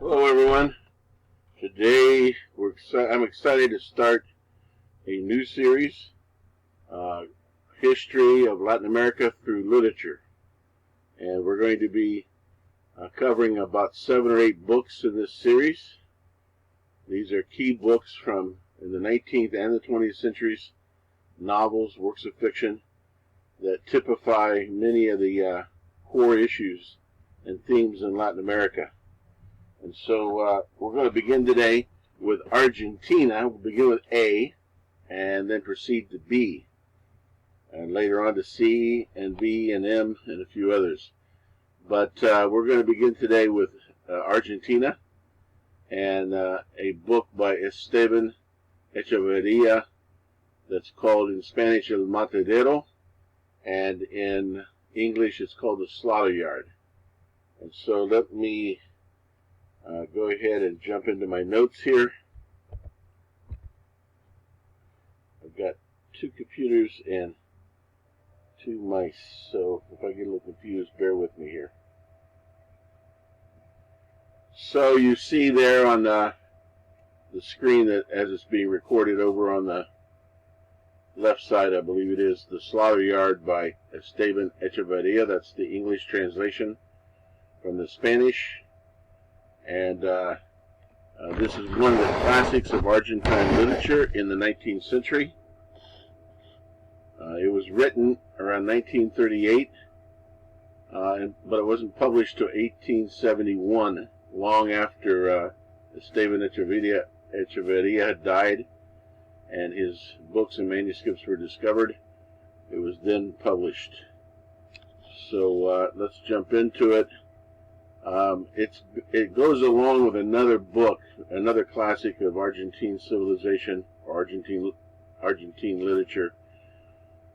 Hello everyone. Today I'm excited to start a new series, History of Latin America through Literature. And we're going to be covering about 7 or 8 books in this series. These are key books from in the 19th and the 20th centuries, novels, works of fiction that typify many of the core issues and themes in Latin America. And so we're going to begin today with Argentina. We'll begin with A and then proceed to B. And later on to C and B and M and a few others. But we're going to begin today with Argentina and a book by Esteban Echeverria that's called in Spanish El Matadero, and in English it's called the Slaughteryard. And so let me go ahead and jump into my notes here. I've got 2 computers and 2 mice, so if I get a little confused, bear with me here. So you see there on the screen that as it's being recorded over on the left side, I believe it is, the Slaughteryard by Esteban Echeverria. That's the English translation from the Spanish. And this is one of the classics of Argentine literature in the 19th century. It was written around 1938, but it wasn't published till 1871, long after Esteban Echeverria had died and his books and manuscripts were discovered. It was then published. So let's jump into it. It goes along with another book, another classic of Argentine civilization, or Argentine literature,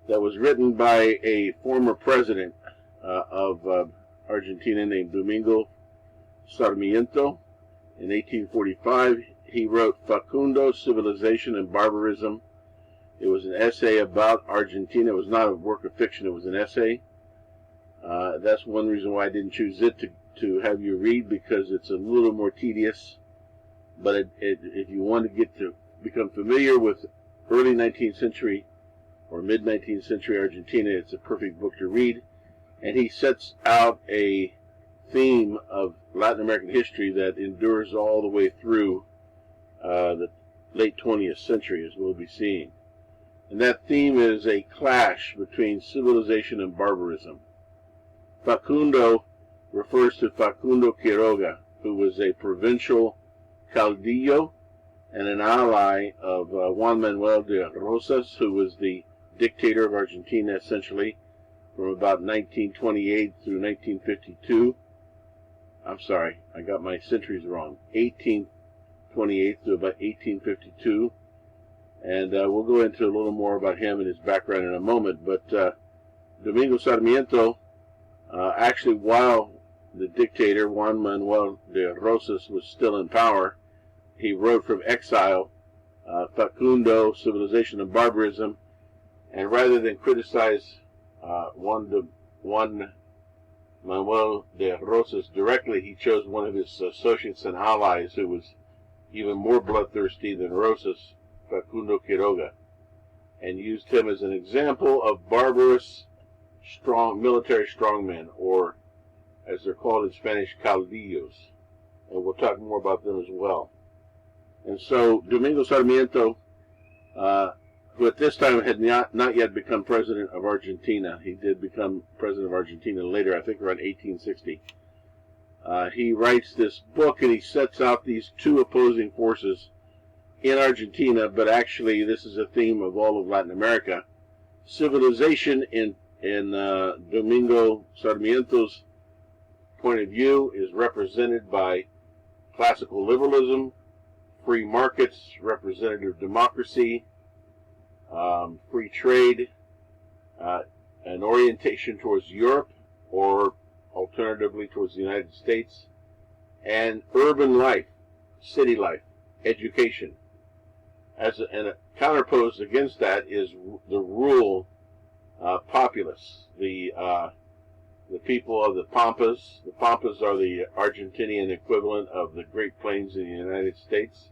that was written by a former president of Argentina named Domingo Sarmiento. In 1845, he wrote Facundo, Civilization and Barbarism. It was an essay about Argentina. It was not a work of fiction, it was an essay. That's one reason why I didn't choose it to have you read, because it's a little more tedious. But if you want to become familiar with early 19th century or mid 19th century Argentina, it's a perfect book to read. And he sets out a theme of Latin American history that endures all the way through the late 20th century, as we'll be seeing. And that theme is a clash between civilization and barbarism. Facundo refers to Facundo Quiroga, who was a provincial Caudillo and an ally of Juan Manuel Rosas, who was the dictator of Argentina essentially from about 1928 through 1952. I'm sorry, I got my centuries wrong. 1828 to about 1852. And we'll go into a little more about him and his background in a moment. But Domingo Sarmiento, actually, while the dictator, Juan Manuel Rosas, was still in power, he wrote from exile Facundo, Civilization and Barbarism, and rather than criticize Juan Manuel de Rosas directly, he chose one of his associates and allies who was even more bloodthirsty than Rosas, Facundo Quiroga, and used him as an example of barbarous military strongmen, or as they're called in Spanish, Caudillos. And we'll talk more about them as well. And so Domingo Sarmiento, who at this time had not yet become president of Argentina, he did become president of Argentina later, I think around 1860. He writes this book and he sets out these 2 opposing forces in Argentina, but actually this is a theme of all of Latin America. Civilization in Domingo Sarmiento's point of view is represented by classical liberalism, free markets, representative democracy, free trade, an orientation towards Europe, or alternatively towards the United States, and urban life, city life, education. And a counterposed against that is the rural populace, the the people of the Pampas. The Pampas are the Argentinian equivalent of the Great Plains in the United States.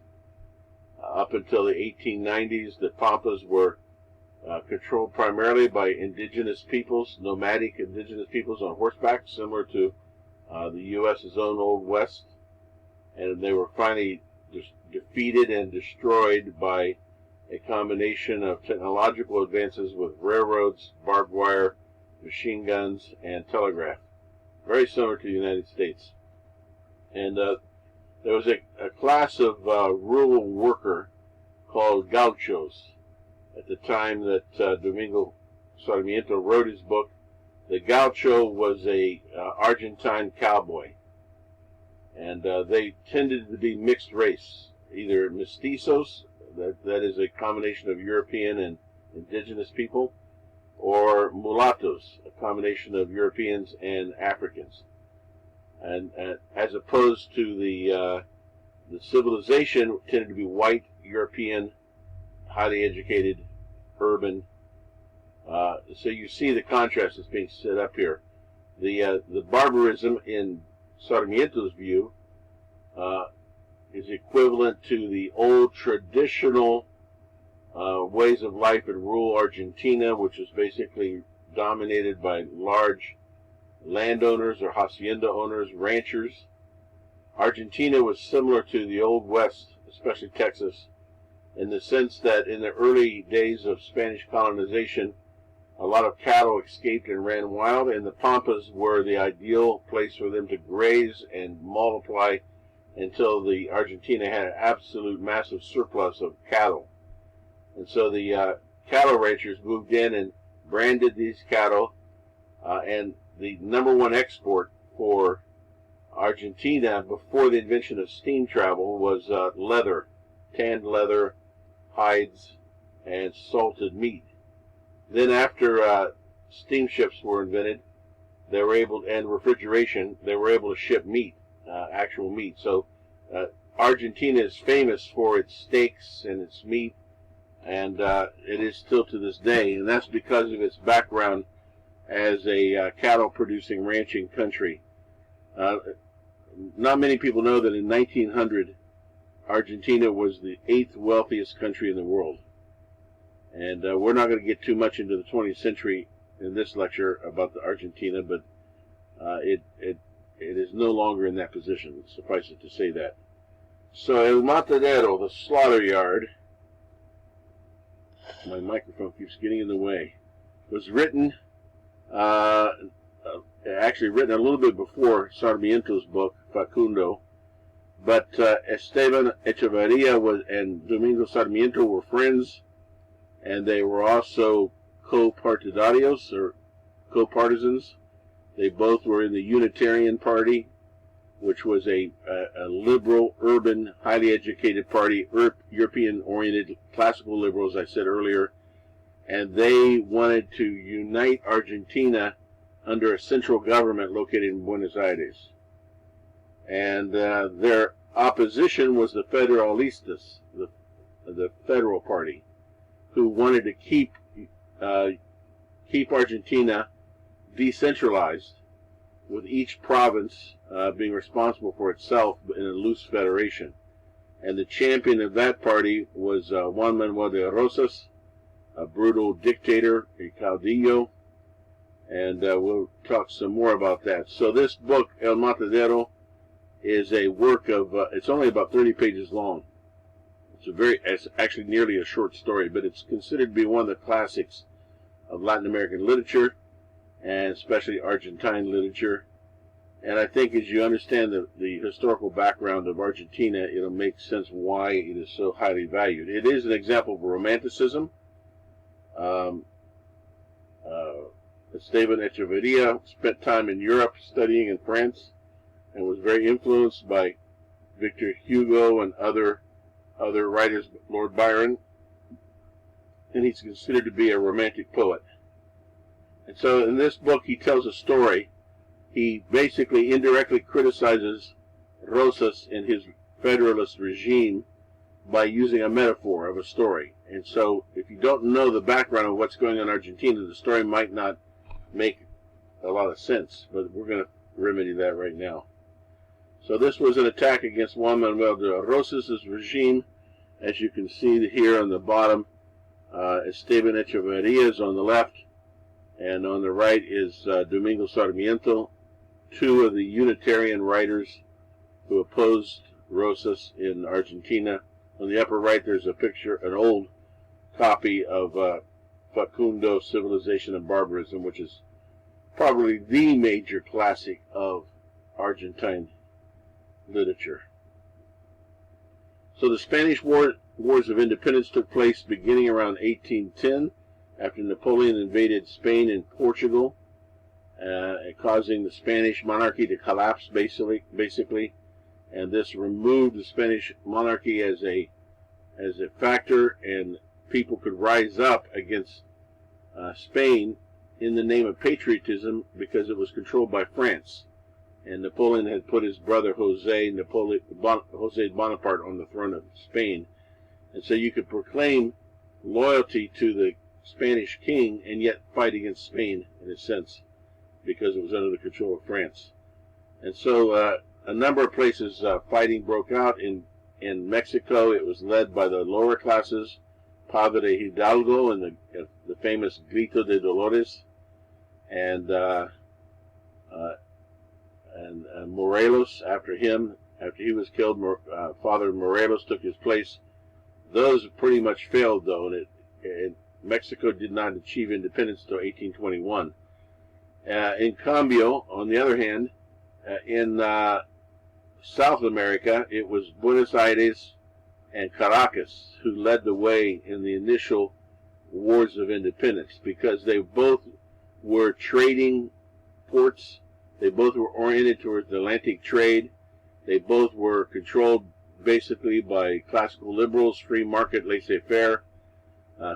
Up until the 1890s, the Pampas were controlled primarily by indigenous peoples, nomadic indigenous peoples on horseback, similar to the U.S.'s own Old West. And they were finally defeated and destroyed by a combination of technological advances with railroads, barbed wire, machine guns, and telegraph. Very similar to the United States. And there was a class of rural worker called gauchos. At the time that Domingo Sarmiento wrote his book, the gaucho was a Argentine cowboy. And they tended to be mixed race, either mestizos, that is a combination of European and indigenous people, or mulattoes, a combination of Europeans and Africans. And as opposed to the civilization tended to be white, European, highly educated, urban. So you see the contrast that's being set up here. The barbarism in Sarmiento's view is equivalent to the old traditional ways of life in rural Argentina, which was basically dominated by large landowners or hacienda owners, ranchers. Argentina was similar to the Old West, especially Texas, in the sense that in the early days of Spanish colonization, a lot of cattle escaped and ran wild, and the Pampas were the ideal place for them to graze and multiply until the Argentina had an absolute massive surplus of cattle. And so the cattle ranchers moved in and branded these cattle, and the number one export for Argentina before the invention of steam travel was leather, tanned leather, hides, and salted meat. Then after steamships were invented, they were able, and refrigeration, they were able to ship meat, actual meat. So Argentina is famous for its steaks and its meat, and it is still to this day, and that's because of its background as a cattle-producing ranching country. Not many people know that in 1900, Argentina was the 8th wealthiest country in the world. And we're not going to get too much into the 20th century in this lecture about the Argentina, but it is no longer in that position, suffice it to say that. So El Matadero, the Slaughteryard, my microphone keeps getting in the way, was written, actually written a little bit before Sarmiento's book, Facundo, but Esteban Echeverria and Domingo Sarmiento were friends, and they were also co-partidarios, or co-partisans. They both were in the Unitarian Party, which was a liberal, urban, highly educated party, European-oriented, classical liberal, as I said earlier, and they wanted to unite Argentina under a central government located in Buenos Aires. And their opposition was the Federalistas, the Federal Party, who wanted to keep Argentina decentralized, with each province being responsible for itself in a loose federation. And the champion of that party was Juan Manuel Rosas, a brutal dictator, a Caudillo, and we'll talk some more about that. So this book, El Matadero, is a work of, it's only about 30 pages long. It's actually nearly a short story, but it's considered to be one of the classics of Latin American literature, and especially Argentine literature. And I think as you understand the historical background of Argentina, it'll make sense why it is so highly valued. It is an example of Romanticism. Esteban Echeverria spent time in Europe studying in France, and was very influenced by Victor Hugo and other writers, Lord Byron, and he's considered to be a romantic poet. And so in this book he tells a story. He basically indirectly criticizes Rosas and his federalist regime by using a metaphor of a story. And so if you don't know the background of what's going on in Argentina, the story might not make a lot of sense, but we're going to remedy that right now. So this was an attack against Juan Manuel Rosas' regime. As you can see here on the bottom, Esteban Echeverria is on the left, and on the right is Domingo Sarmiento, two of the Unitarian writers who opposed Rosas in Argentina. On the upper right, there's a picture, an old copy of Facundo, Civilization and Barbarism, which is probably the major classic of Argentine literature. So the Spanish Wars of Independence took place beginning around 1810, after Napoleon invaded Spain and Portugal, causing the Spanish monarchy to collapse basically, and this removed the Spanish monarchy as a factor, and people could rise up against Spain in the name of patriotism because it was controlled by France. And Napoleon had put his brother Jose Bonaparte on the throne of Spain. And so you could proclaim loyalty to the Spanish king and yet fight against Spain, in a sense, because it was under the control of France. And so a number of places fighting broke out. In Mexico, it was led by the lower classes, Padre Hidalgo and the famous Grito de Dolores, and Morelos after him. After he was killed, Father Morelos took his place. Those pretty much failed, though, and Mexico did not achieve independence until 1821. In cambio, on the other hand, in South America, it was Buenos Aires and Caracas who led the way in the initial wars of independence, because they both were trading ports. They both were oriented towards Atlantic trade. They both were controlled basically by classical liberals, free market, laissez-faire,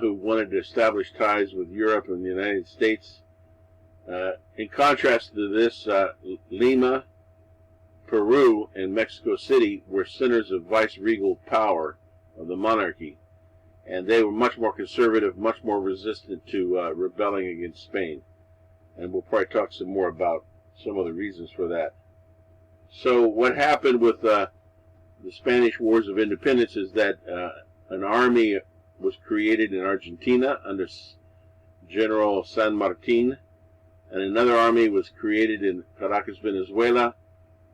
who wanted to establish ties with Europe and the United States. In contrast to this, Lima, Peru, and Mexico City were centers of vice-regal power of the monarchy, and they were much more conservative, much more resistant to rebelling against Spain. And we'll probably talk some more about some of the reasons for that. So what happened with the Spanish Wars of Independence is that an army was created in Argentina under General San Martin, and another army was created in Caracas, Venezuela.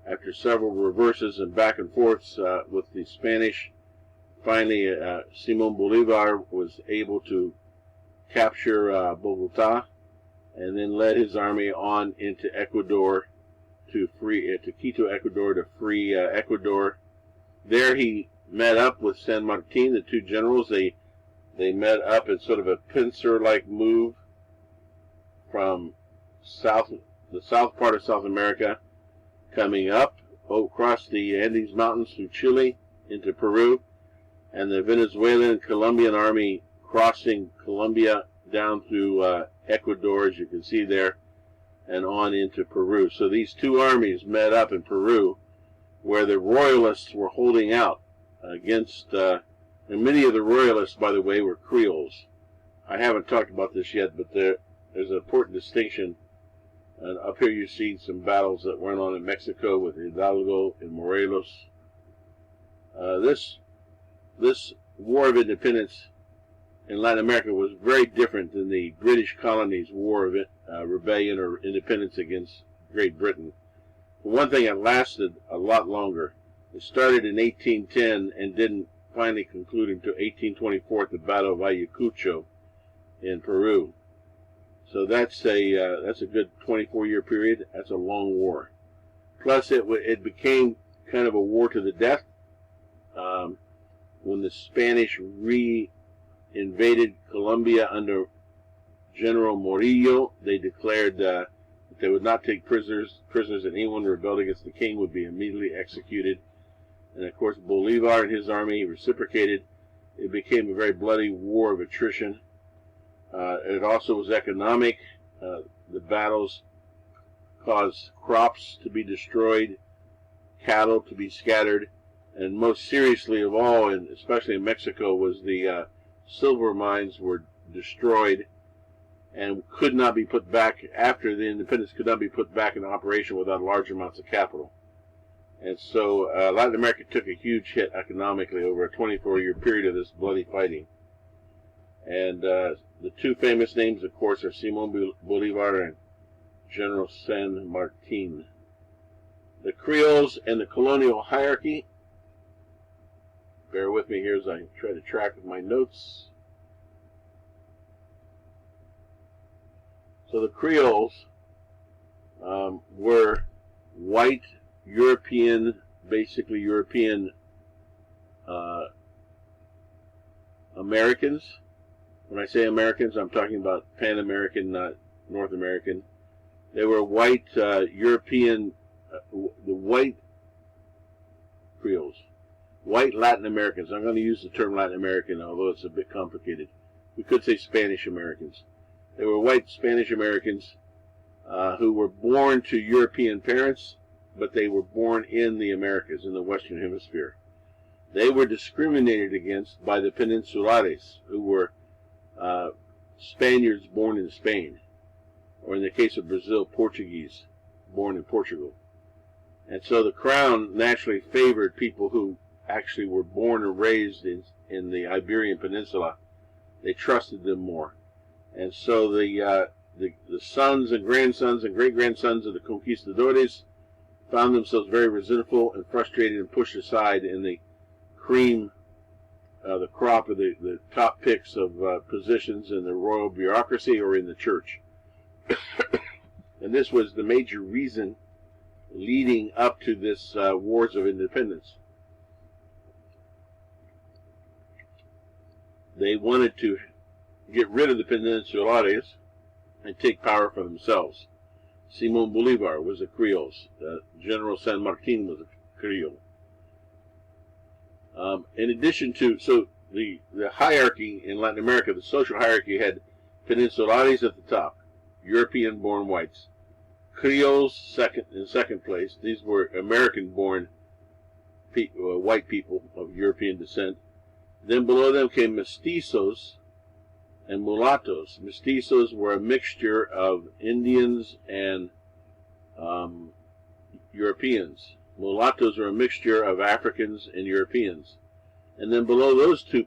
After several reverses and back and forths with the Spanish, finally Simón Bolívar was able to capture Bogotá, and then led his army on into Ecuador to Quito, Ecuador, to free Ecuador. There he met up with San Martin, the two generals. They met up in sort of a pincer-like move from the south part of South America, coming up across the Andes Mountains through Chile into Peru, and the Venezuelan and Colombian army crossing Colombia down through Ecuador, as you can see there, and on into Peru. So these two armies met up in Peru, where the royalists were holding out against, and many of the royalists, by the way, were Creoles. I haven't talked about this yet, but there's an important distinction. And up here you see some battles that went on in Mexico with Hidalgo and Morelos. This War of Independence in Latin America was very different than the British colonies' war of rebellion or independence against Great Britain. For one thing, it lasted a lot longer. It started in 1810 and didn't finally conclude until 1824 at the Battle of Ayacucho in Peru. So that's a good 24-year period. That's a long war. Plus, it became kind of a war to the death. When the Spanish re-invaded Colombia under General Morillo, they declared that they would not take prisoners, and anyone who rebelled against the king would be immediately executed. And of course, Bolivar and his army reciprocated. It became a very bloody war of attrition. It also was economic. The battles caused crops to be destroyed, cattle to be scattered, and most seriously of all, and especially in Mexico, was the silver mines were destroyed, and could not be put back after the independence, could not be put back in operation without large amounts of capital. And so Latin America took a huge hit economically over a 24-year period of this bloody fighting. And the two famous names, of course, are Simon Bolivar and General San Martin. The Creoles and the colonial hierarchy. Bear with me here as I try to track with my notes. So the Creoles were white European, basically European Americans. When I say Americans, I'm talking about Pan-American, not North American. They were white European, the white Creoles, white Latin Americans. I'm going to use the term Latin American, although it's a bit complicated. We could say Spanish Americans. They were white Spanish Americans who were born to European parents, but they were born in the Americas, in the Western Hemisphere. They were discriminated against by the Peninsulares, who were Spaniards born in Spain, or in the case of Brazil, Portuguese born in Portugal. And so the crown naturally favored people who actually were born and raised in the Iberian Peninsula. They trusted them more. And so the sons and grandsons and great-grandsons of the conquistadores found themselves very resentful and frustrated and pushed aside in the cream, the crop of the top picks of positions in the royal bureaucracy or in the church. And this was the major reason leading up to this Wars of Independence. They wanted to get rid of the Peninsulares and take power for themselves. Simon Bolivar was a Creole. General San Martin was a Creole. In addition to, so the hierarchy in Latin America, the social hierarchy had Peninsulares at the top, European-born whites. Creoles in second place. These were American-born white people of European descent. Then below them came mestizos and mulattoes. Mestizos were a mixture of Indians and Europeans. Mulattoes are a mixture of Africans and Europeans. And then below those two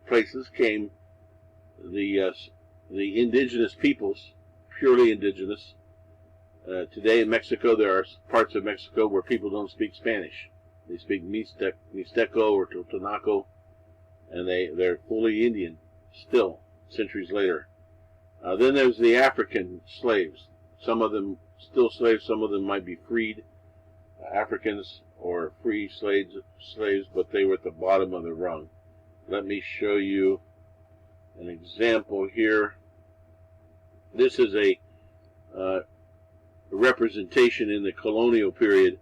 places came the indigenous peoples, purely indigenous. Today in Mexico, there are parts of Mexico where people don't speak Spanish. They speak Mixteco or Totonaco, and they're fully Indian still, centuries later. Then there's the African slaves. Some of them still slaves, some of them might be freed Africans or free slaves, but they were at the bottom of the rung. Let me show you an example here. This is a representation in the colonial period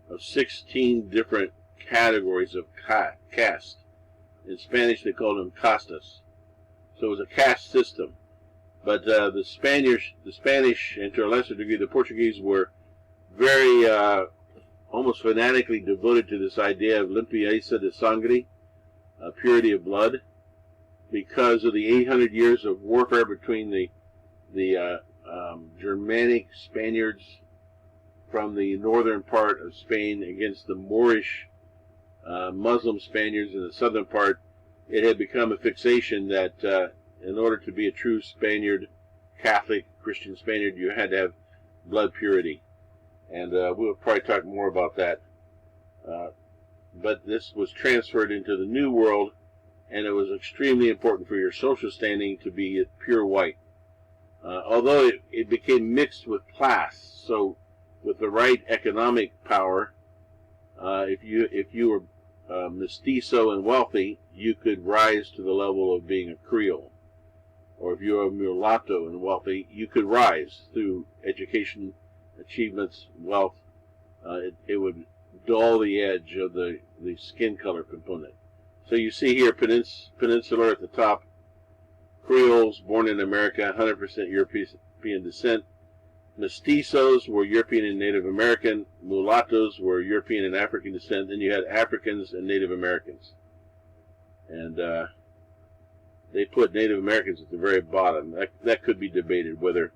of 16 different categories of caste. In Spanish, they called them castas. So it was a caste system. But the Spanish, and to a lesser degree the Portuguese, were very almost fanatically devoted to this idea of limpieza de sangre, purity of blood, because of the 800 years of warfare between the Germanic Spaniards from the northern part of Spain against the Moorish Muslim Spaniards in the southern part. It had become a fixation that in order to be a true Spaniard, Catholic, Christian Spaniard, you had to have blood purity. And we'll probably talk more about that. But this was transferred into the New World, and it was extremely important for your social standing to be pure white. Although it became mixed with class, so with the right economic power, if you were mestizo and wealthy, you could rise to the level of being a Creole. Or if you were a mulatto and wealthy, you could rise through education, achievements, wealth. It would dull the edge of the skin color component. So you see here Peninsular at the top, Creoles born in America, 100% European descent. Mestizos were European and Native American. Mulattoes were European and African descent. Then you had Africans and Native Americans. And they put Native Americans at the very bottom. That could be debated whether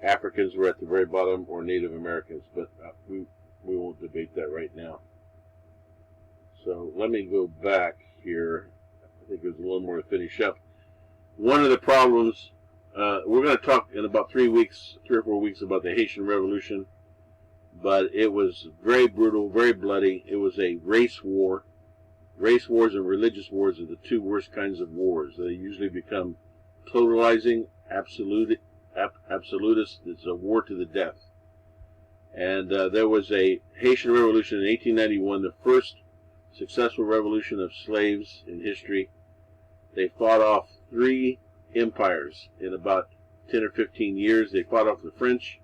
Africans were at the very bottom or Native Americans, but we won't debate that right now. So let me go back here. I think there's a little more to finish up. One of the problems, we're going to talk in about 3 or 4 weeks about the Haitian Revolution, but it was very brutal, very bloody. It was a race war. Race wars and religious wars are the two worst kinds of wars. They usually become totalizing, absolutist. It's a war to the death. And there was a Haitian Revolution in 1891, the first successful revolution of slaves in history. They fought off 3 empires in about 10 or 15 years. They fought off the French,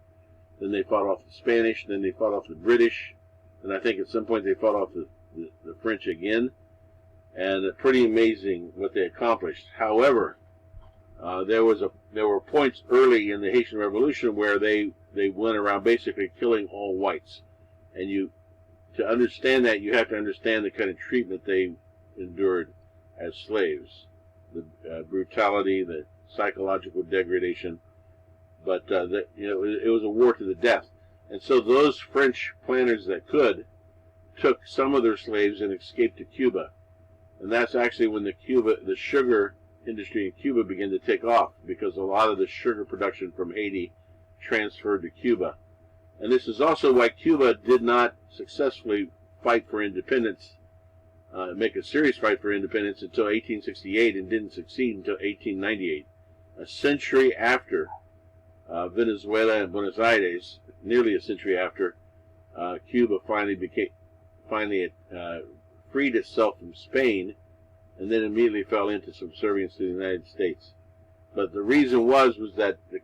then they fought off the Spanish, then they fought off the British, and I think at some point they fought off the French again. And pretty amazing what they accomplished. However, there were points early in the Haitian Revolution where they went around basically killing all whites. And to understand that, you have to understand the kind of treatment they endured as slaves. The brutality, the psychological degradation. But it was a war to the death. And so those French planters that could took some of their slaves and escaped to Cuba. And that's actually when the sugar industry in Cuba began to take off, because a lot of the sugar production from Haiti transferred to Cuba. And this is also why Cuba did not successfully fight for independence, make a serious fight for independence until 1868, and didn't succeed until 1898. A century after Venezuela and Buenos Aires, nearly a century after, Cuba finally freed itself from Spain, and then immediately fell into subservience to the United States. But the reason was that the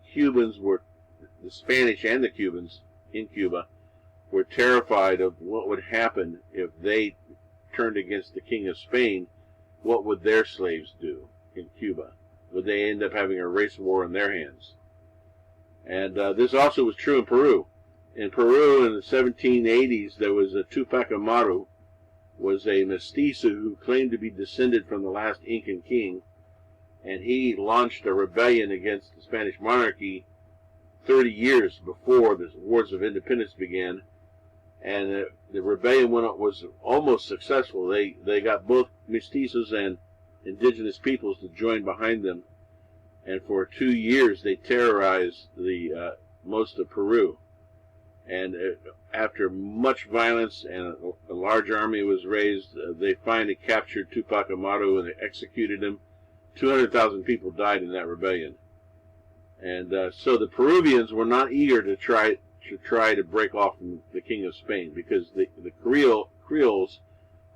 Spanish and the Cubans in Cuba were terrified of what would happen if they turned against the King of Spain. What would their slaves do in Cuba? Would they end up having a race war in their hands? And this also was true in Peru. In Peru in the 1780s, there was a Tupac Amaru, was a mestizo who claimed to be descended from the last Incan king, and he launched a rebellion against the Spanish monarchy 30 years before the Wars of Independence began, and the rebellion was almost successful. They got both mestizos and indigenous peoples to join behind them, and for 2 years they terrorized most of Peru. And after much violence and a large army was raised, they finally captured Tupac Amaru and they executed him. 200,000 people died in that rebellion. And so the Peruvians were not eager to try to break off from the King of Spain, because the Creoles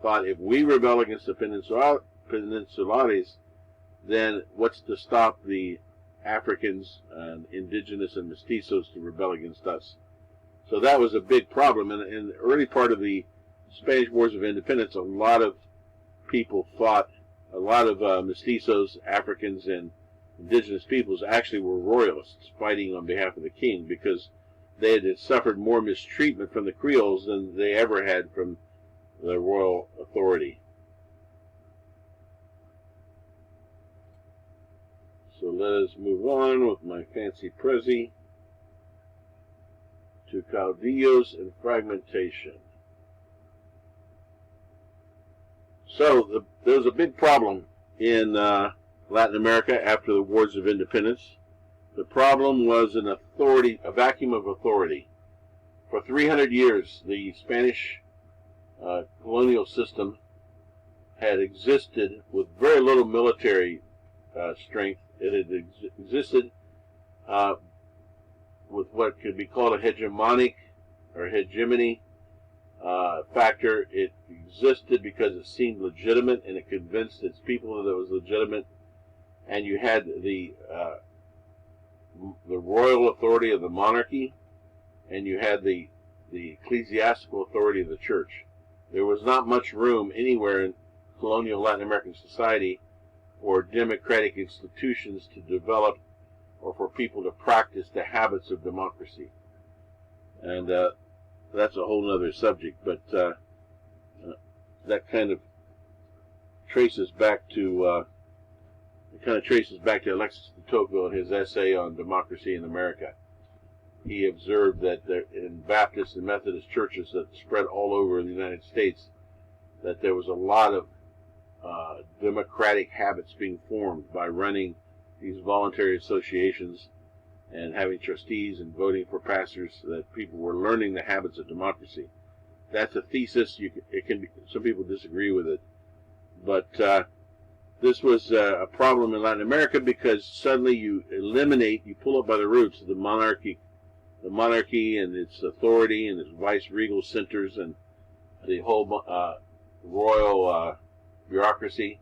thought, if we rebel against the Peninsulares, then what's to stop the Africans and indigenous and mestizos to rebel against us? So that was a big problem. And in the early part of the Spanish Wars of Independence, a lot of people fought, a lot of mestizos, Africans, and indigenous peoples actually were royalists fighting on behalf of the king, because they had suffered more mistreatment from the Creoles than they ever had from the royal authority. So let us move on with my fancy Prezi to Caudillos and fragmentation. So there was a big problem in Latin America after the Wars of Independence. The problem was a vacuum of authority. For 300 years, the Spanish colonial system had existed with very little military strength. It had existed with what could be called a hegemonic or hegemony factor. It existed because it seemed legitimate, and it convinced its people that it was legitimate. And you had the royal authority of the monarchy, and you had the ecclesiastical authority of the church. There was not much room anywhere in colonial Latin American society for democratic institutions to develop, or for people to practice the habits of democracy. And that's a whole other subject, but that kind of traces back to It kind of traces back to Alexis de Tocqueville in his essay on democracy in America. He observed that in Baptist and Methodist churches that spread all over the United States, that there was a lot of democratic habits being formed by running these voluntary associations and having trustees and voting for pastors, that people were learning the habits of democracy. That's a thesis. Some people disagree with it, but this was a problem in Latin America because suddenly you pull up by the roots the monarchy and its authority and its vice-regal centers and the whole royal bureaucracy.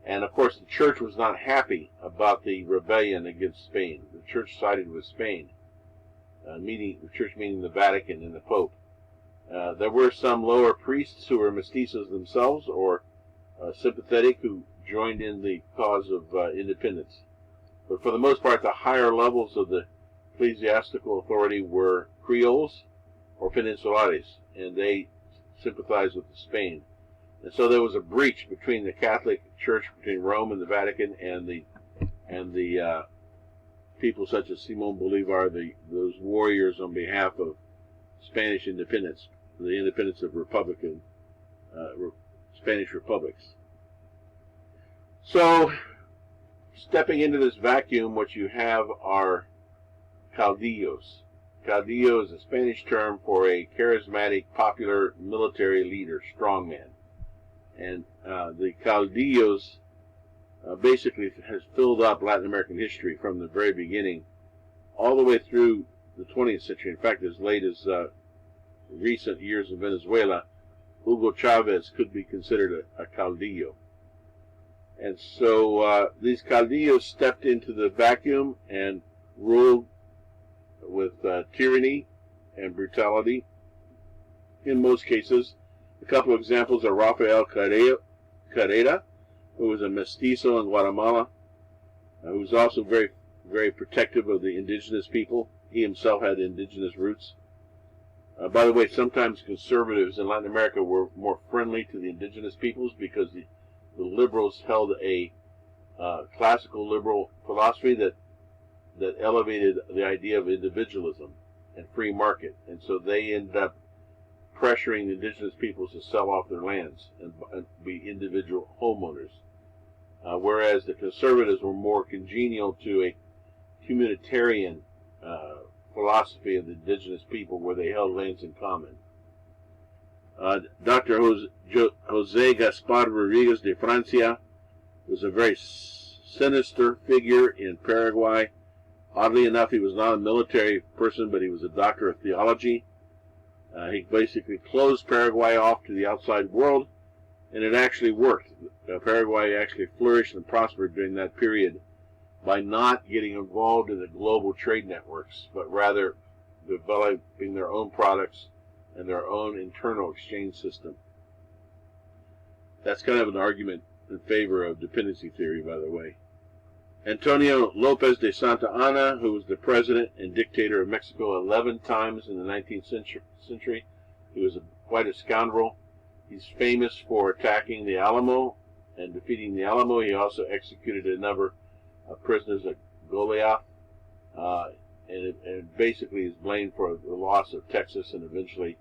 And of course the church was not happy about the rebellion against Spain. The church sided with Spain, the church meaning the Vatican and the Pope. There were some lower priests who were mestizos themselves or sympathetic who joined in the cause of independence. But for the most part, the higher levels of the ecclesiastical authority were Creoles or Peninsulares, and they sympathized with Spain. And so there was a breach between the Catholic Church, between Rome and the Vatican, and the people such as Simón Bolívar, those warriors on behalf of Spanish independence, the independence of Spanish republics. So, stepping into this vacuum, what you have are Caudillos. Caudillo is a Spanish term for a charismatic, popular military leader, strongman. And the Caudillos basically has filled up Latin American history from the very beginning all the way through the 20th century. In fact, as late as recent years in Venezuela, Hugo Chavez could be considered a Caudillo. And so these Caudillos stepped into the vacuum and ruled with tyranny and brutality in most cases. A couple of examples are Rafael Carrera, who was a mestizo in Guatemala, who was also very, very protective of the indigenous people. He himself had indigenous roots. By the way, sometimes conservatives in Latin America were more friendly to the indigenous peoples because the liberals held a classical liberal philosophy that elevated the idea of individualism and free market. And so they ended up pressuring the indigenous peoples to sell off their lands and be individual homeowners. Whereas the conservatives were more congenial to a communitarian philosophy of the indigenous people where they held lands in common. Dr. Jose Gaspar Rodriguez de Francia was a very sinister figure in Paraguay. Oddly enough, he was not a military person, but he was a doctor of theology. He basically closed Paraguay off to the outside world, and it actually worked. Paraguay actually flourished and prospered during that period by not getting involved in the global trade networks, but rather developing their own products and their own internal exchange system. That's kind of an argument in favor of dependency theory, by the way. Antonio López de Santa Anna, who was the president and dictator of Mexico 11 times in the 19th century. He was quite a scoundrel. He's famous for attacking the Alamo and defeating the Alamo. He also executed a number of prisoners at Goliath, and basically is blamed for the loss of Texas and eventually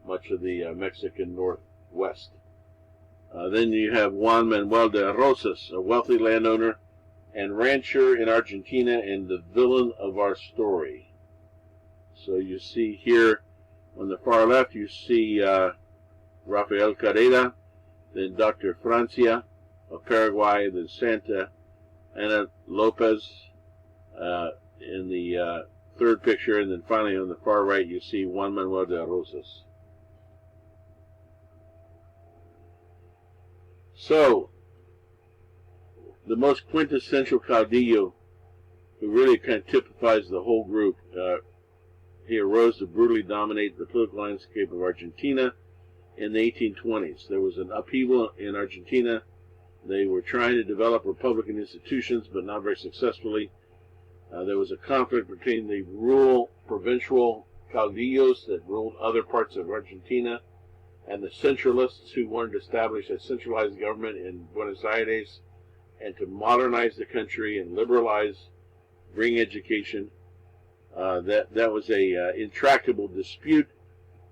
much of the Mexican Northwest. Then you have Juan Manuel Rosas, a wealthy landowner and rancher in Argentina, and the villain of our story. So you see here on the far left, you see Rafael Carrera, then Dr. Francia of Paraguay, then Santa Anna Lopez in the third picture, and then finally on the far right you see Juan Manuel de Rosas. So, the most quintessential Caudillo, who really kind of typifies the whole group, he arose to brutally dominate the political landscape of Argentina in the 1820s. There was an upheaval in Argentina. They were trying to develop republican institutions, but not very successfully. There was a conflict between the rural provincial Caudillos that ruled other parts of Argentina and the centralists who wanted to establish a centralized government in Buenos Aires and to modernize the country and liberalize, bring education. That was a intractable dispute,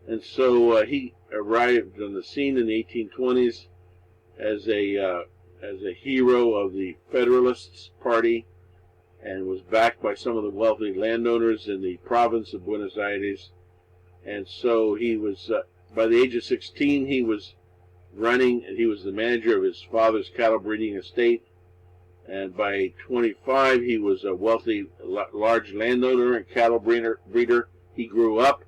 and so he arrived on the scene in the 1820s as a hero of the Federalists Party, and was backed by some of the wealthy landowners in the province of Buenos Aires. And so he was, by the age of 16, he was running, and he was the manager of his father's cattle breeding estate. And by 25, he was a wealthy, large landowner and cattle breeder. He grew up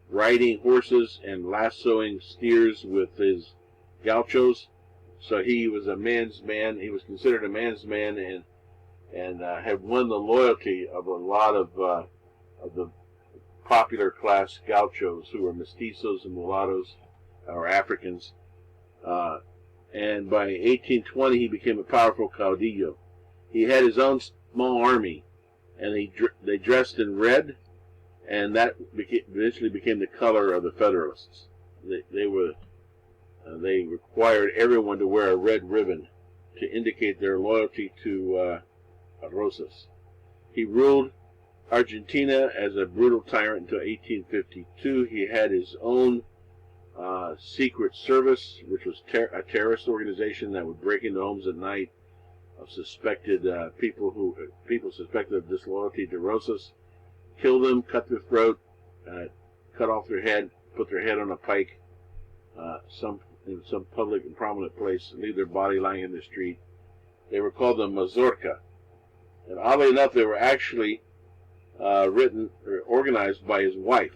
riding horses and lassoing steers with his gauchos. So he was a man's man. He was considered a man's man, and had won the loyalty of a lot of the popular class gauchos, who were mestizos and mulattoes, or Africans. And by 1820, he became a powerful Caudillo. He had his own small army, and they dressed in red, and that eventually became the color of the Federalists. They required everyone to wear a red ribbon to indicate their loyalty to Rosas. He ruled Argentina as a brutal tyrant until 1852. He had his own secret service, which was a terrorist organization that would break into homes at night of suspected people suspected of disloyalty to Rosas, kill them, cut their throat, cut off their head, put their head on a pike, in some public and prominent place, and leave their body lying in the street. They were called the Mazorca. And oddly enough, they were actually written or organized by his wife,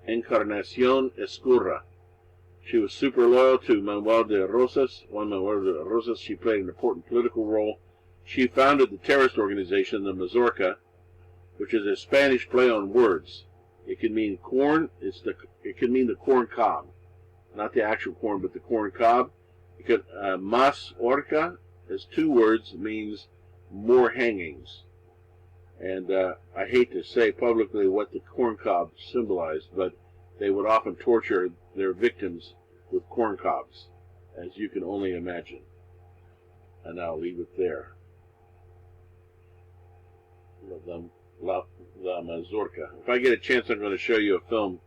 Encarnacion Escurra. She was super loyal to Juan Manuel Rosas. She played an important political role. She founded the terrorist organization, the Mazorca, which is a Spanish play on words. It can mean corn. It can mean the corn cob, not the actual corn, but the corn cob. Because mas orca is two words, means more hangings. And I hate to say publicly what the corn cob symbolized, but they would often torture their victims with corn cobs, as you can only imagine. And I'll leave it there. La Mazorca. If I get a chance, I'm going to show you a film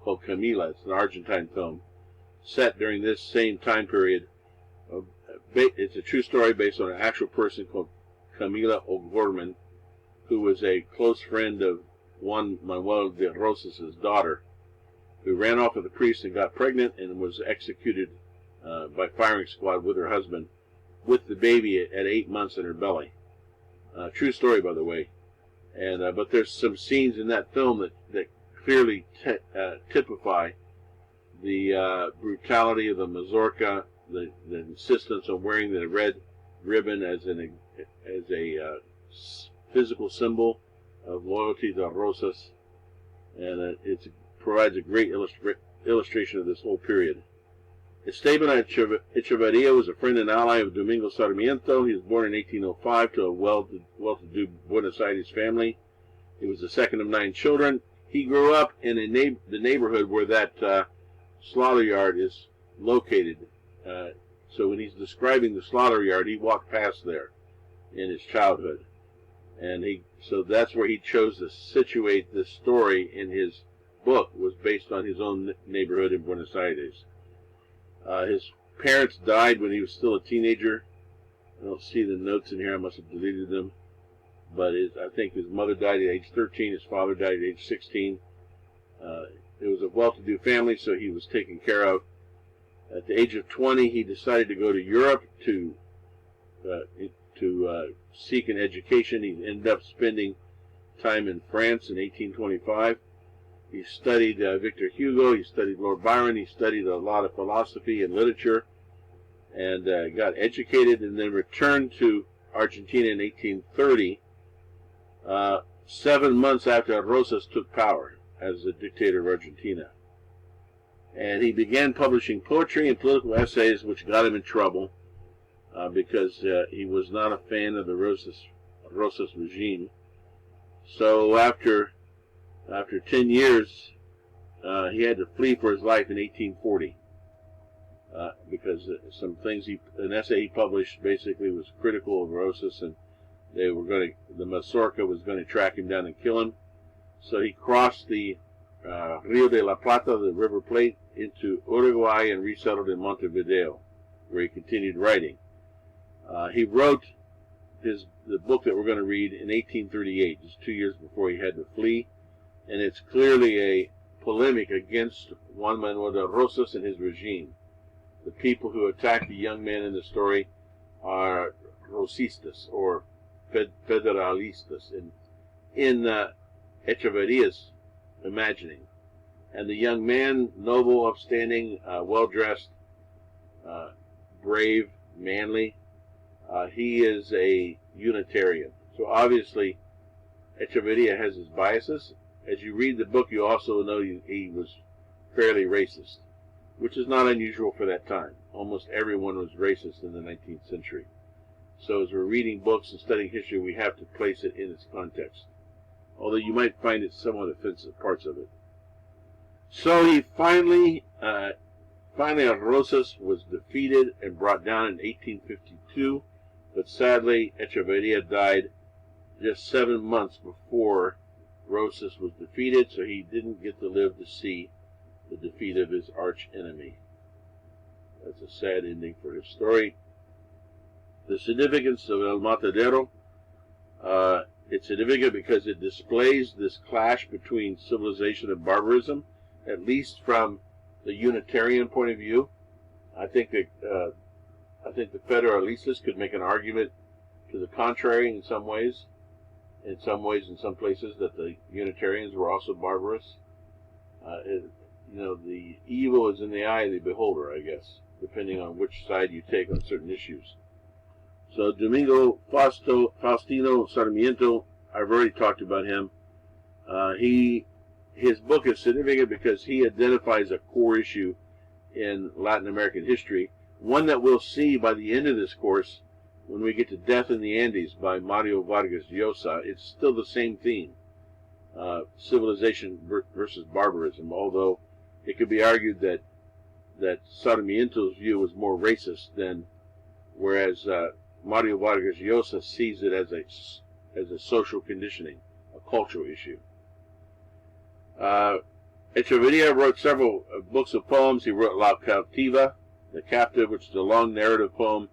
called Camila. It's an Argentine film set during this same time period. It's a true story based on an actual person called Camila O'Gorman, who was a close friend of Juan Manuel de Rosas' daughter, who ran off with a priest and got pregnant and was executed by firing squad with her husband, with the baby at 8 months in her belly. True story, by the way. And but there's some scenes in that film that clearly typify the brutality of the Mazorca, the insistence on wearing the red ribbon as a physical symbol of loyalty to Rosas, and it provides a great illustration of this whole period. Esteban Echeverria was a friend and ally of Domingo Sarmiento. He was born in 1805 to a well-to-do Buenos Aires family. He was the second of 9 children. He grew up in the neighborhood where that Slaughteryard is located. So when he's describing the Slaughteryard, he walked past there in his childhood. And so that's where he chose to situate this story in his book, was based on his own neighborhood in Buenos Aires. His parents died when he was still a teenager. I don't see the notes in here. I must have deleted them. But I think his mother died at age 13. His father died at age 16. It was a well-to-do family, so he was taken care of. At the age of 20, he decided to go to Europe to seek an education. He ended up spending time in France in 1825. He studied Victor Hugo, he studied Lord Byron, he studied a lot of philosophy and literature, and got educated, and then returned to Argentina in 1830, 7 months after Rosas took power as the dictator of Argentina. And he began publishing poetry and political essays, which got him in trouble, because he was not a fan of the Rosas regime. So after 10 years, he had to flee for his life in 1840. because some things an essay he published basically was critical of Rosas, and the Mazorca was going to track him down and kill him. So he crossed the Rio de la Plata, the River Plate, into Uruguay and resettled in Montevideo, where he continued writing. He wrote the book that we're going to read in 1838, just 2 years before he had to flee, and it's clearly a polemic against Juan Manuel Rosas and his regime. The people who attack the young man in the story are Rosistas, or Federalistas, in Echeverria's imagining. And the young man, noble, upstanding, well-dressed, brave, manly, he is a Unitarian. So obviously, Echeverria has his biases. As you read the book, you also know he was fairly racist, which is not unusual for that time. Almost everyone was racist in the 19th century. So as we're reading books and studying history, we have to place it in its context, although you might find it somewhat offensive, parts of it. So he finally Rosas was defeated and brought down in 1852, but sadly Echeverria died just 7 months before Rosas was defeated, so he didn't get to live to see the defeat of his arch enemy. That's a sad ending for his story. The significance of El Matadero, it's significant because it displays this clash between civilization and barbarism, at least from the Unitarian point of view. I think the Federalistas could make an argument to the contrary in some ways. In some places, that the Unitarians were also barbarous. The evil is in the eye of the beholder, I guess, depending on which side you take on certain issues. So Domingo Faustino Sarmiento, I've already talked about him. His book is significant because he identifies a core issue in Latin American history, one that we'll see by the end of this course when we get to Death in the Andes by Mario Vargas Llosa. It's still the same theme, civilization versus barbarism, although it could be argued that Sarmiento's view was more racist than, whereas Mario Vargas Llosa sees it as a social conditioning, a cultural issue. Echeverria wrote several books of poems. He wrote La Cautiva, The Captive, which is a long narrative poem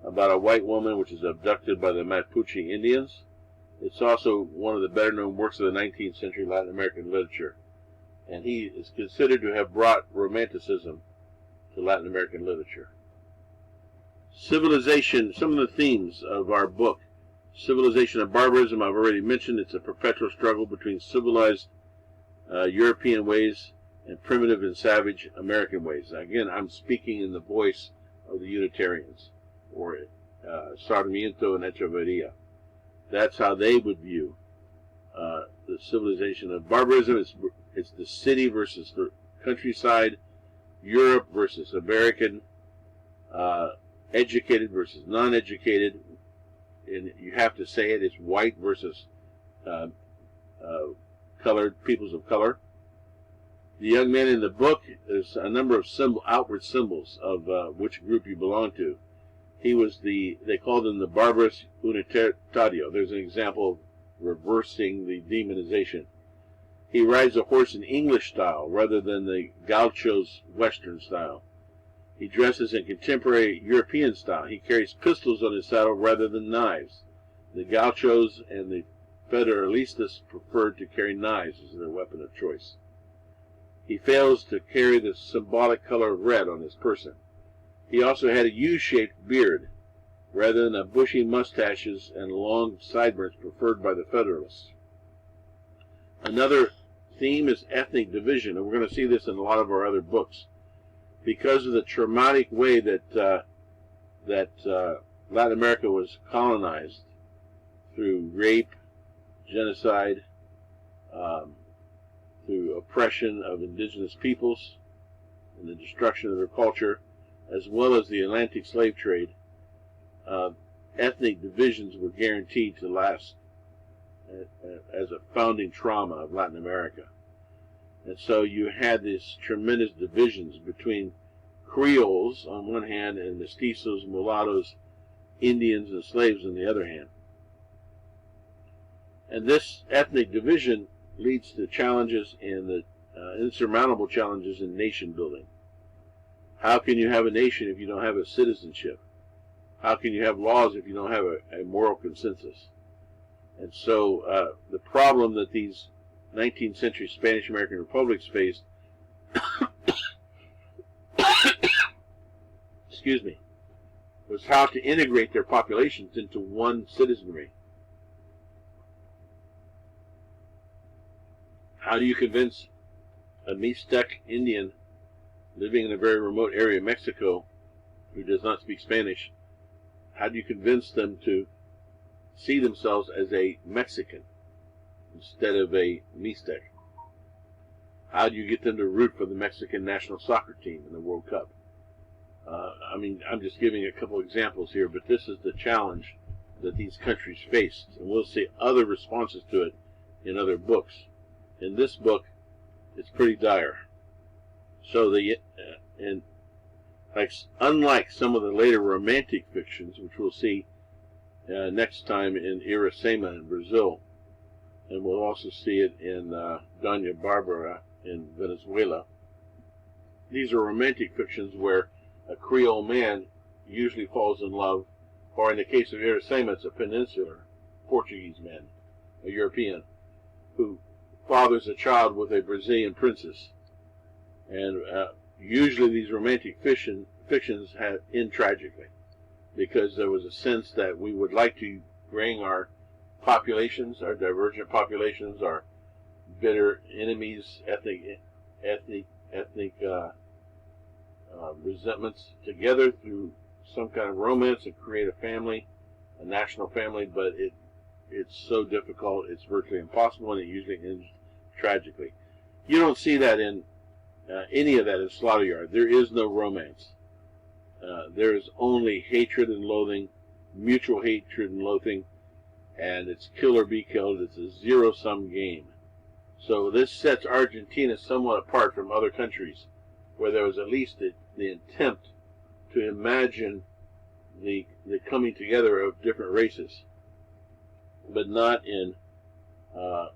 about a white woman which is abducted by the Mapuche Indians. It's also one of the better-known works of the 19th century Latin American literature, and he is considered to have brought Romanticism to Latin American literature. Civilization, some of the themes of our book. Civilization and barbarism, I've already mentioned. It's a perpetual struggle between civilized European ways and primitive and savage American ways. Again, I'm speaking in the voice of the Unitarians, or Sarmiento and Echeverria. That's how they would view the civilization of barbarism. It's the city versus the countryside, Europe versus American, educated versus non-educated, and you have to say it, it's white versus colored, peoples of color. The young man in the book, there's a number of outward symbols of which group you belong to. He was they called him the barbarous unitario. There's an example of reversing the demonization. He rides a horse in English style rather than the gaucho's Western style. He dresses in contemporary European style. He carries pistols on his saddle rather than knives. The gauchos and the Federalistas preferred to carry knives as their weapon of choice. He fails to carry the symbolic color of red on his person. He also had a U-shaped beard, rather than the bushy mustaches and long sideburns preferred by the Federalists. Another theme is ethnic division, and we're going to see this in a lot of our other books. Because of the traumatic way that Latin America was colonized through rape, genocide, through oppression of indigenous peoples, and the destruction of their culture, as well as the Atlantic slave trade, ethnic divisions were guaranteed to last as a founding trauma of Latin America. And so you had these tremendous divisions between Creoles on one hand and mestizos, mulattoes, Indians, and slaves on the other hand. And this ethnic division leads to challenges in the insurmountable challenges in nation building. How can you have a nation if you don't have a citizenship? How can you have laws if you don't have a moral consensus? And so the problem that these 19th century Spanish American republics faced excuse me, was how to integrate their populations into one citizenry. How do you convince a Mixtec Indian living in a very remote area of Mexico who does not speak Spanish, how do you convince them to see themselves as a Mexican instead of a Mixtec? How do you get them to root for the Mexican national soccer team in the World Cup? I mean, I'm just giving a couple examples here, but this is the challenge that these countries faced, and we'll see other responses to it in other books. In this book, it's pretty dire. So unlike some of the later romantic fictions, which we'll see next time in Iracema in Brazil, and we'll also see it in Doña Barbara in Venezuela, these are romantic fictions where a Creole man usually falls in love, or in the case of Iracema, it's a peninsular Portuguese man, a European, who fathers a child with a Brazilian princess. And usually these romantic fictions end tragically, because there was a sense that we would like to bring our populations, our divergent populations, our bitter enemies, ethnic resentments together through some kind of romance and create a family, a national family, but it's so difficult, it's virtually impossible, and it usually ends tragically. You don't see that in any of that in Slaughteryard. There is no romance. There is only hatred and loathing, mutual hatred and loathing, and it's kill or be killed. It's a zero-sum game. So this sets Argentina somewhat apart from other countries, where there was at least the attempt to imagine the coming together of different races, but not in the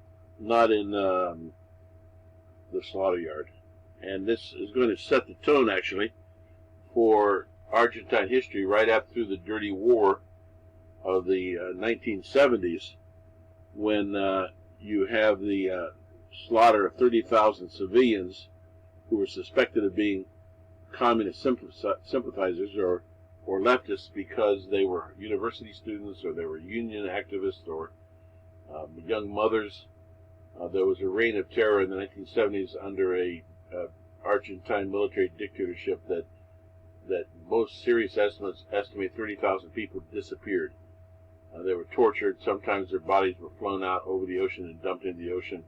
Slaughteryard. And this is going to set the tone, actually, for Argentine history right up through the dirty war of the 1970s, when you have the slaughter of 30,000 civilians who were suspected of being communist sympathizers or leftists because they were university students or they were union activists or young mothers. There was a reign of terror in the 1970s under a Argentine military dictatorship that most serious estimates estimate 30,000 people disappeared. They were tortured. Sometimes their bodies were flown out over the ocean and dumped into the ocean.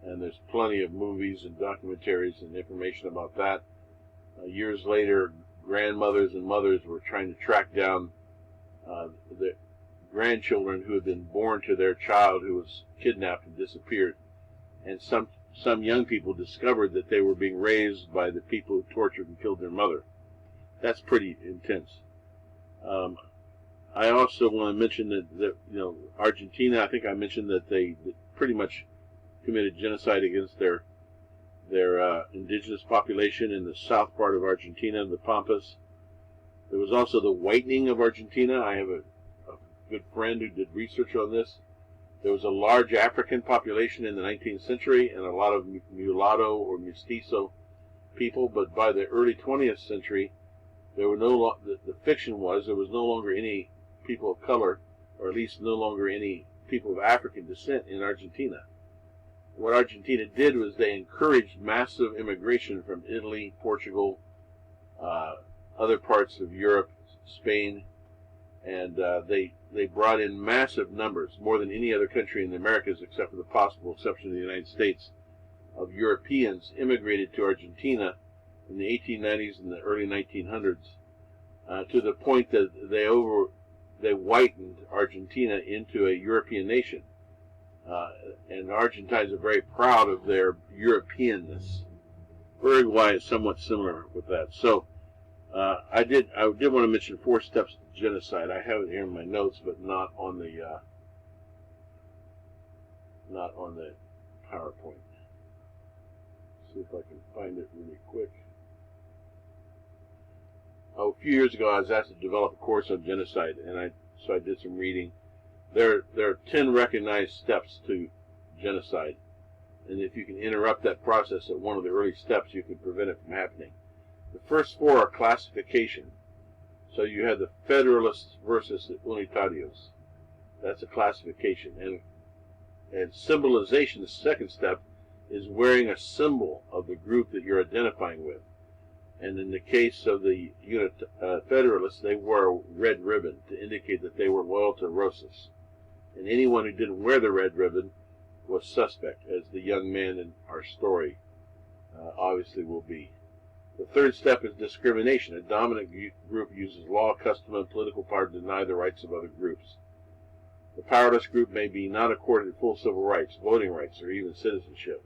And there's plenty of movies and documentaries and information about that. Years later, grandmothers and mothers were trying to track down the grandchildren who had been born to their child who was kidnapped and disappeared. And some young people discovered that they were being raised by the people who tortured and killed their mother. That's pretty intense. I also want to mention that Argentina, I think I mentioned that they pretty much committed genocide against their indigenous population in the south part of Argentina, the Pampas. There was also the whitening of Argentina. I have a good friend who did research on this. There was a large African population in the 19th century and a lot of mulatto or mestizo people, but by the early 20th century, there were the fiction was there was no longer any people of color, or at least no longer any people of African descent in Argentina. What Argentina did was they encouraged massive immigration from Italy, Portugal, other parts of Europe, Spain, and they brought in massive numbers, more than any other country in the Americas, except for the possible exception of the United States, of Europeans immigrated to Argentina in the 1890s and the early 1900s, to the point that they whitened Argentina into a European nation. And Argentines are very proud of their Europeanness. Uruguay is somewhat similar with that. So I did want to mention 4 steps to genocide. I have it here in my notes, but not on the PowerPoint. See if I can find it really quick. A few years ago, I was asked to develop a course on genocide, and so I did some reading. There are 10 recognized steps to genocide, and if you can interrupt that process at one of the early steps, you can prevent it from happening. The first 4 are classification. So you have the Federalists versus the Unitarios. That's a classification. And symbolization, the second step, is wearing a symbol of the group that you're identifying with. And in the case of the Federalists, they wore a red ribbon to indicate that they were loyal to Rosas. And anyone who didn't wear the red ribbon was suspect, as the young man in our story obviously will be. The third step is discrimination. A dominant group uses law, custom, and political power to deny the rights of other groups. The powerless group may be not accorded full civil rights, voting rights, or even citizenship.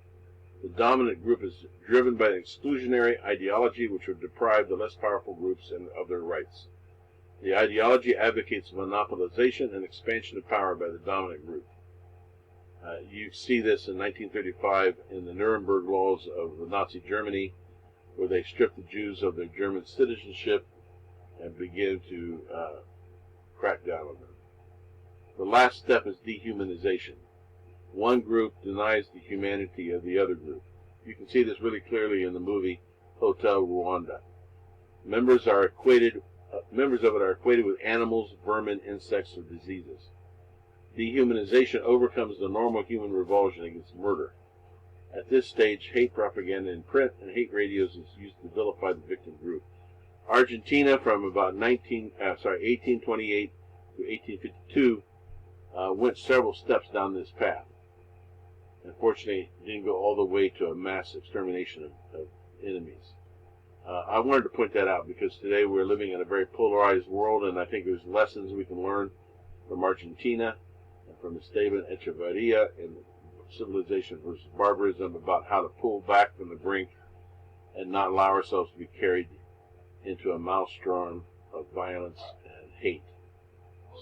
The dominant group is driven by an exclusionary ideology which would deprive the less powerful groups of their rights. The ideology advocates monopolization and expansion of power by the dominant group. You see this in 1935 in the Nuremberg laws of the Nazi Germany, where they stripped the Jews of their German citizenship and began to crack down on them. The last step is dehumanization. One group denies the humanity of the other group. You can see this really clearly in the movie Hotel Rwanda. Members of it are equated with animals, vermin, insects, or diseases. Dehumanization overcomes the normal human revulsion against murder. At this stage, hate propaganda in print and hate radios is used to vilify the victim group. Argentina, from about 1828 to 1852, went several steps down this path. Unfortunately, it didn't go all the way to a mass extermination of enemies. I wanted to point that out because today we're living in a very polarized world, and I think there's lessons we can learn from Argentina and from Esteban Echeverria in Civilization versus Barbarism about how to pull back from the brink and not allow ourselves to be carried into a maelstrom of violence and hate.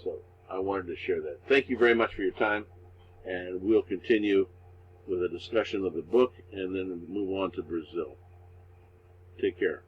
So I wanted to share that. Thank you very much for your time, and we'll continue with a discussion of the book and then move on to Brazil. Take care.